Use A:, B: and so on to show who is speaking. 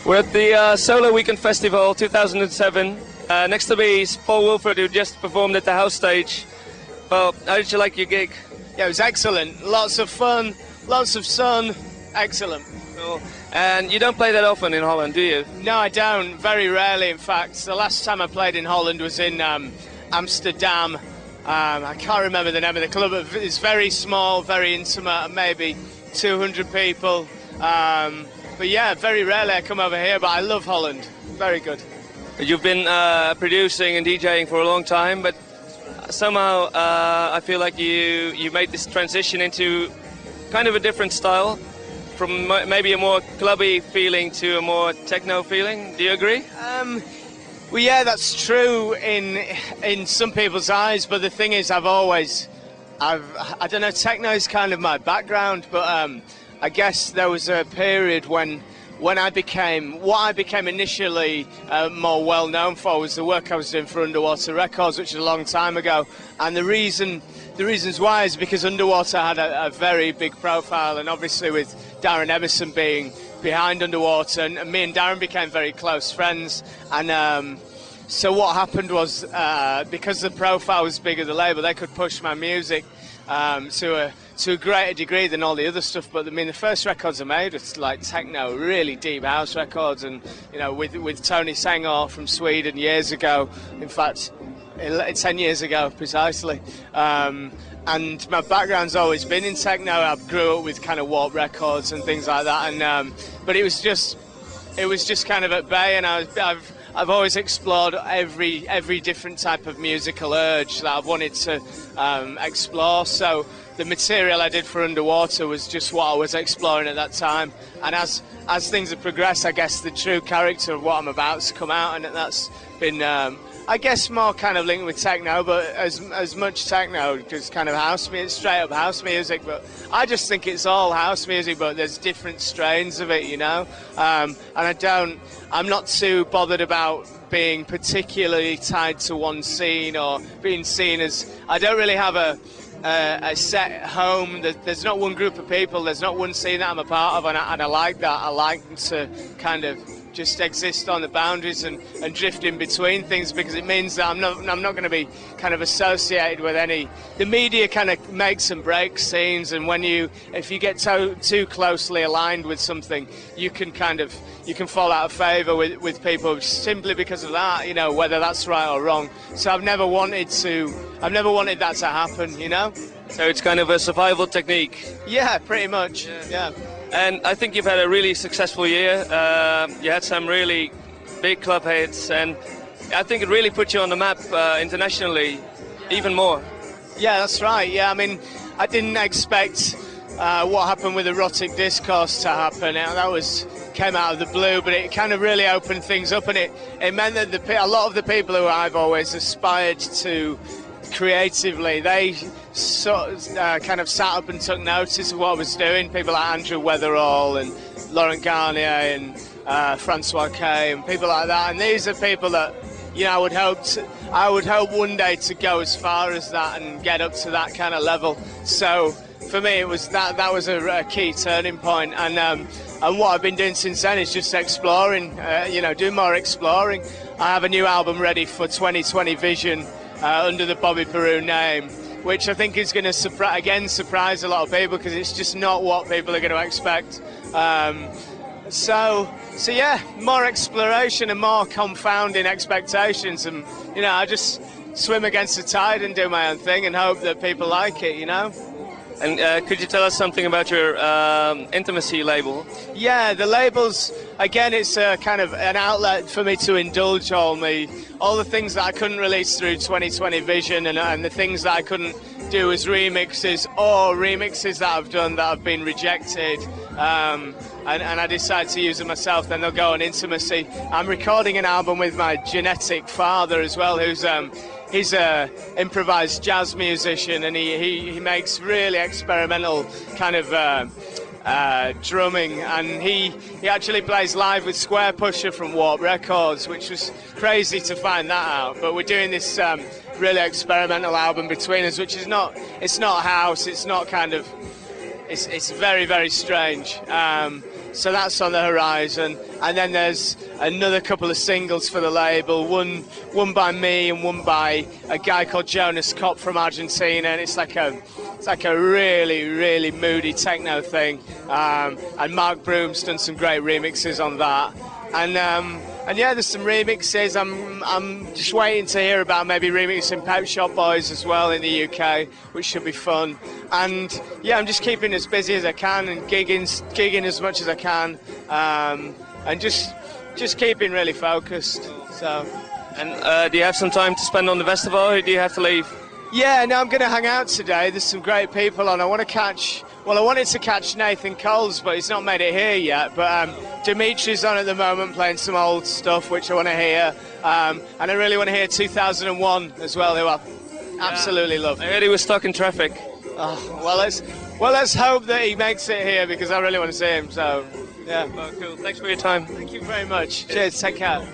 A: We're at the Solo Weekend Festival 2007. Next to me is Paul Woolford, who just performed at the house stage. Well, how did you like your gig?
B: Yeah, it was excellent. Lots of fun, lots of sun. Excellent.
A: Cool. And you don't play that often in Holland, do you?
B: No, I don't. Very rarely, in fact. The last time I played in Holland was in Amsterdam. I can't remember the name of the club. It's very small, very intimate, maybe 200 people. But yeah, very rarely I come over here, but I love Holland. Very good.
A: You've been producing and DJing for a long time, but somehow I feel like you made this transition into kind of a different style, from maybe a more clubby feeling to a more techno feeling. Do you agree?
B: Well, yeah, that's true in some people's eyes, but the thing is, I don't know, techno is kind of my background, but I guess there was a period when what I became initially more well known for was the work I was doing for Underwater Records, which is a long time ago. And the reasons why is because Underwater had a very big profile, and obviously with Darren Emerson being behind Underwater, and me and Darren became very close friends. And so what happened was, because the profile was bigger, the label, they could push my music to a greater degree than all the other stuff. But I mean, the first records I made was like techno, really deep house records, and you know, with Tony Sanger from Sweden years ago. In fact, 10 years ago precisely. And my background's always been in techno. I grew up with kind of Warp Records and things like that. And but it was just kind of at bay, and I've always explored every different type of musical urge that I've wanted to explore. So the material I did for Underwater was just what I was exploring at that time. And as things have progressed, I guess the true character of what I'm about to come out, and that's been, I guess, more kind of linked with techno, but as much techno, just kind of house music, straight up house music. But I just think it's all house music, but there's different strains of it, you know. And I'm not too bothered about being particularly tied to one scene or being seen as, I don't really have a set home. There's not one group of people, there's not one scene that I'm a part of, and I like that. I like to kind of just exist on the boundaries and drift in between things, because it means that I'm not going to be kind of associated with any. The media kind of makes and breaks scenes, and if you get too closely aligned with something, you can fall out of favour with people simply because of that, you know, whether that's right or wrong. So I've never wanted that to happen, you know.
A: So it's kind of a survival technique.
B: Yeah, pretty much. Yeah.
A: And I think you've had a really successful year. You had some really big club hits, and I think it really put you on the map internationally, even more.
B: Yeah, that's right. Yeah, I mean, I didn't expect what happened with Erotic Discourse to happen. That came out of the blue, but it kind of really opened things up, and it meant that a lot of the people who I've always aspired to creatively, they sort of kind of sat up and took notice of what I was doing. People like Andrew Weatherall and Laurent Garnier and Francois Kay and people like that. And these are people that, you know, I would hope one day to go as far as that and get up to that kind of level. So for me, it was that was a key turning point. And what I've been doing since then is just exploring, do more exploring. I have a new album ready for 2020 Vision under the Bobby Peru name, which I think is going to surprise a lot of people, because it's just not what people are going to expect. So yeah, more exploration and more confounding expectations, and you know, I just swim against the tide and do my own thing and hope that people like it, you know.
A: And could you tell us something about your Intimacy label?
B: Yeah, the label's, again, it's a kind of an outlet for me to indulge all the things that I couldn't release through 2020 Vision, and the things that I couldn't do as remixes, or remixes that I've done that have been rejected, and I decide to use them myself. Then they'll go on Intimacy. I'm recording an album with my genetic father as well, he's a improvised jazz musician, and he makes really experimental kind of drumming, and he actually plays live with Square Pusher from Warp Records, which was crazy to find that out. But we're doing this really experimental album between us, which is not house, it's not kind of, it's very, very strange. So that's on the horizon, and then there's another couple of singles for the label, one by me and one by a guy called Jonas Kopp from Argentina, and it's like a really, really moody techno thing, and Mark Broom's done some great remixes on that, and yeah, there's some remixes. I'm just waiting to hear about maybe remixing Pep Shop Boys as well in the UK, which should be fun. And yeah, I'm just keeping as busy as I can and gigging as much as I can, and just keeping really focused. So.
A: And do you have some time to spend on the festival, or do you have to leave?
B: Yeah, no, I'm going to hang out today. There's some great people on. I wanted to catch Nathan Coles, but he's not made it here yet. But Dimitri's on at the moment playing some old stuff, which I want to hear. And I really want to hear 2001 as well, who I absolutely love.
A: I heard he was stuck in traffic.
B: Oh, well, let's hope that he makes it here, because I really want to see him. So, yeah.
A: Well, cool. Thanks for your time.
B: Thank you very much. Cheers. Take care.